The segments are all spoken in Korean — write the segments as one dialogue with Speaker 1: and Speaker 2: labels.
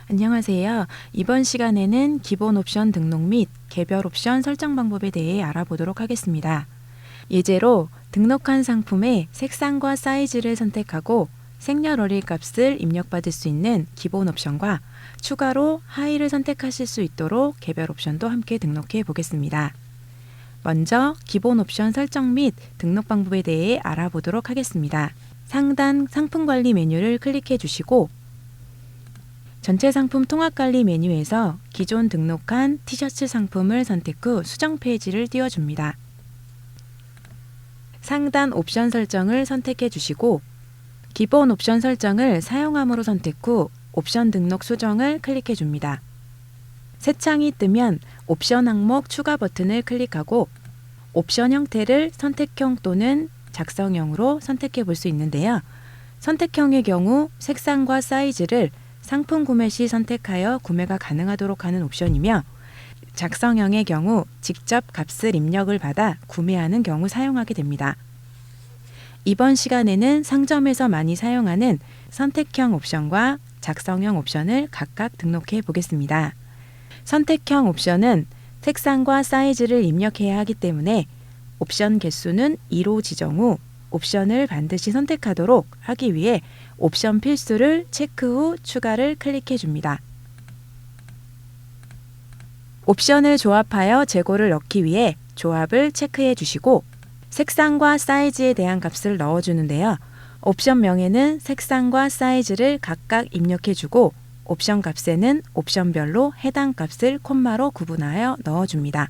Speaker 1: 안녕하세요. 이번 시간에는 기본 옵션 등록 및 개별 옵션 설정 방법에 대해 알아보도록 하겠습니다. 예제로 등록한 상품의 색상과 사이즈를 선택하고 생년월일 값을 입력받을 수 있는 기본 옵션과 추가로 하의를 선택하실 수 있도록 개별 옵션도 함께 등록해 보겠습니다. 먼저 기본 옵션 설정 및 등록 방법에 대해 알아보도록 하겠습니다. 상단 상품 관리 메뉴를 클릭해 주시고 전체 상품 통합관리 메뉴에서 기존 등록한 티셔츠 상품을 선택 후 수정 페이지를 띄워줍니다. 상단 옵션 설정을 선택해 주시고 기본 옵션 설정을 사용함으로 선택 후 옵션 등록 수정을 클릭해 줍니다. 새 창이 뜨면 옵션 항목 추가 버튼을 클릭하고 옵션 형태를 선택형 또는 작성형으로 선택해 볼 수 있는데요. 선택형의 경우 색상과 사이즈를 상품 구매 시 선택하여 구매가 가능하도록 하는 옵션이며 작성형의 경우 직접 값을 입력을 받아 구매하는 경우 사용하게 됩니다. 이번 시간에는 상점에서 많이 사용하는 선택형 옵션과 작성형 옵션을 각각 등록해 보겠습니다. 선택형 옵션은 색상과 사이즈를 입력해야 하기 때문에 옵션 개수는 2로 지정 후 옵션을 반드시 선택하도록 하기 위해 옵션 필수를 체크 후 추가를 클릭해 줍니다. 옵션을 조합하여 재고를 넣기 위해 조합을 체크해 주시고 색상과 사이즈에 대한 값을 넣어주는데요. 옵션명에는 색상과 사이즈를 각각 입력해 주고 옵션 값에는 옵션별로 해당 값을 콤마로 구분하여 넣어줍니다.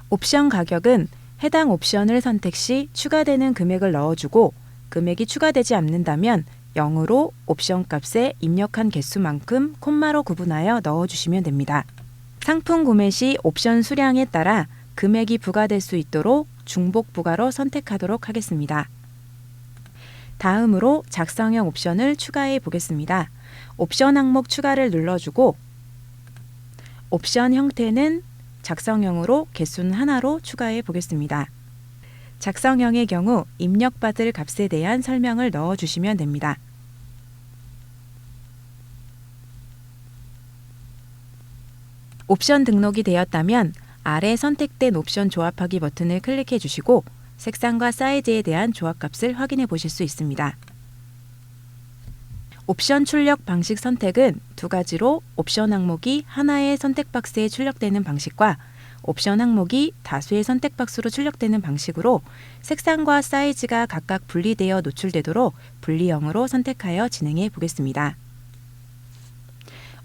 Speaker 1: 옵션 가격은 해당 옵션을 선택 시 추가되는 금액을 넣어주고 금액이 추가되지 않는다면 0으로 옵션 값에 입력한 개수만큼 콤마로 구분하여 넣어주시면 됩니다. 상품 구매 시 옵션 수량에 따라 금액이 부과될 수 있도록 중복 부과로 선택하도록 하겠습니다. 다음으로 작성형 옵션을 추가해 보겠습니다. 옵션 항목 추가를 눌러주고 옵션 형태는 작성형으로 개수는 하나로 추가해 보겠습니다. 작성형의 경우 입력받을 값에 대한 설명을 넣어주시면 됩니다. 옵션 등록이 되었다면 아래 선택된 옵션 조합하기 버튼을 클릭해 주시고 색상과 사이즈에 대한 조합값을 확인해 보실 수 있습니다. 옵션 출력 방식 선택은 두 가지로 옵션 항목이 하나의 선택 박스에 출력되는 방식과 옵션 항목이 다수의 선택 박스로 출력되는 방식으로 색상과 사이즈가 각각 분리되어 노출되도록 분리형으로 선택하여 진행해 보겠습니다.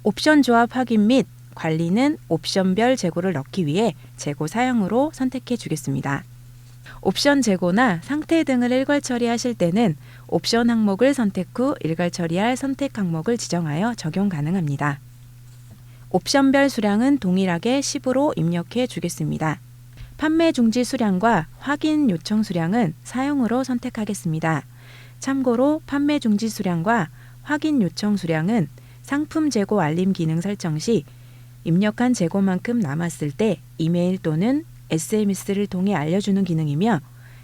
Speaker 1: 옵션 조합 확인 및 관리는 옵션별 재고를 넣기 위해 재고 사용으로 선택해 주겠습니다. 옵션 재고나 상태 등을 일괄 처리하실 때는 옵션 항목을 선택 후 일괄 처리할 선택 항목을 지정하여 적용 가능합니다. 옵션별 수량은 동일하게 10으로 입력해 주겠습니다. 판매 중지 수량과 확인 요청 수량은 사용으로 선택하겠습니다. 참고로 판매 중지 수량과 확인 요청 수량은 상품 재고 알림 기능 설정 시 입력한 재고만큼 남았을 때 이메일 또는 SMS를 통해 알려주는 기능이며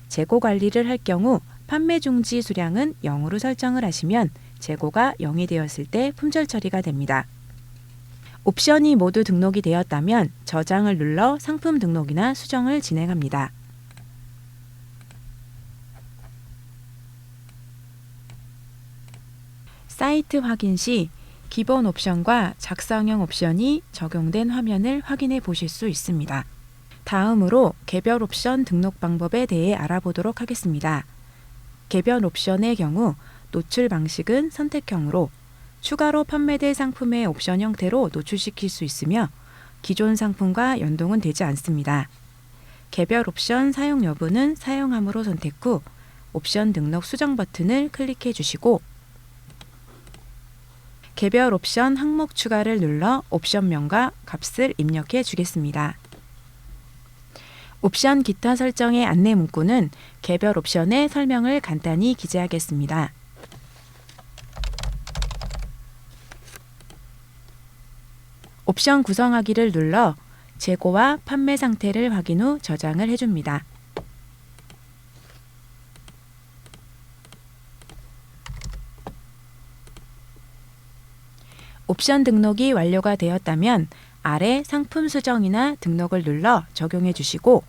Speaker 1: 재고 관리를 할 경우 판매 중지 수량은 0으로 설정을 하시면 재고가 0이 되었을 때 품절 처리가 됩니다. 옵션이 모두 등록이 되었다면 저장을 눌러 상품 등록이나 수정을 진행합니다. 사이트 확인 시 기본 옵션과 작성형 옵션이 적용된 화면을 확인해 보실 수 있습니다. 다음으로 개별 옵션 등록 방법에 대해 알아보도록 하겠습니다. 개별 옵션의 경우 노출 방식은 선택형으로 추가로 판매될 상품의 옵션 형태로 노출시킬 수 있으며 기존 상품과 연동은 되지 않습니다. 개별 옵션 사용 여부는 사용함으로 선택 후 옵션 등록 수정 버튼을 클릭해 주시고 개별 옵션 항목 추가를 눌러 옵션명과 값을 입력해 주겠습니다. 옵션 기타 설정의 안내 문구는 개별 옵션의 설명을 간단히 기재하겠습니다. 옵션 구성하기를 눌러 재고와 판매 상태를 확인 후 저장을 해줍니다. 옵션 등록이 완료가 되었다면 아래 상품 수정이나 등록을 눌러 적용해 주시고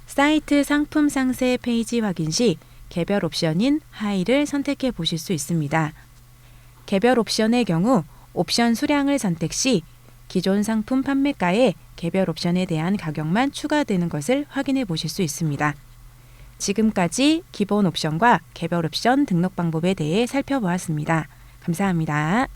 Speaker 1: 사이트 상품 상세 페이지 확인 시 개별 옵션인 하이를 선택해 보실 수 있습니다. 개별 옵션의 경우 옵션 수량을 선택 시 기존 상품 판매가에 개별 옵션에 대한 가격만 추가되는 것을 확인해 보실 수 있습니다. 지금까지 기본 옵션과 개별 옵션 등록 방법에 대해 살펴보았습니다. 감사합니다.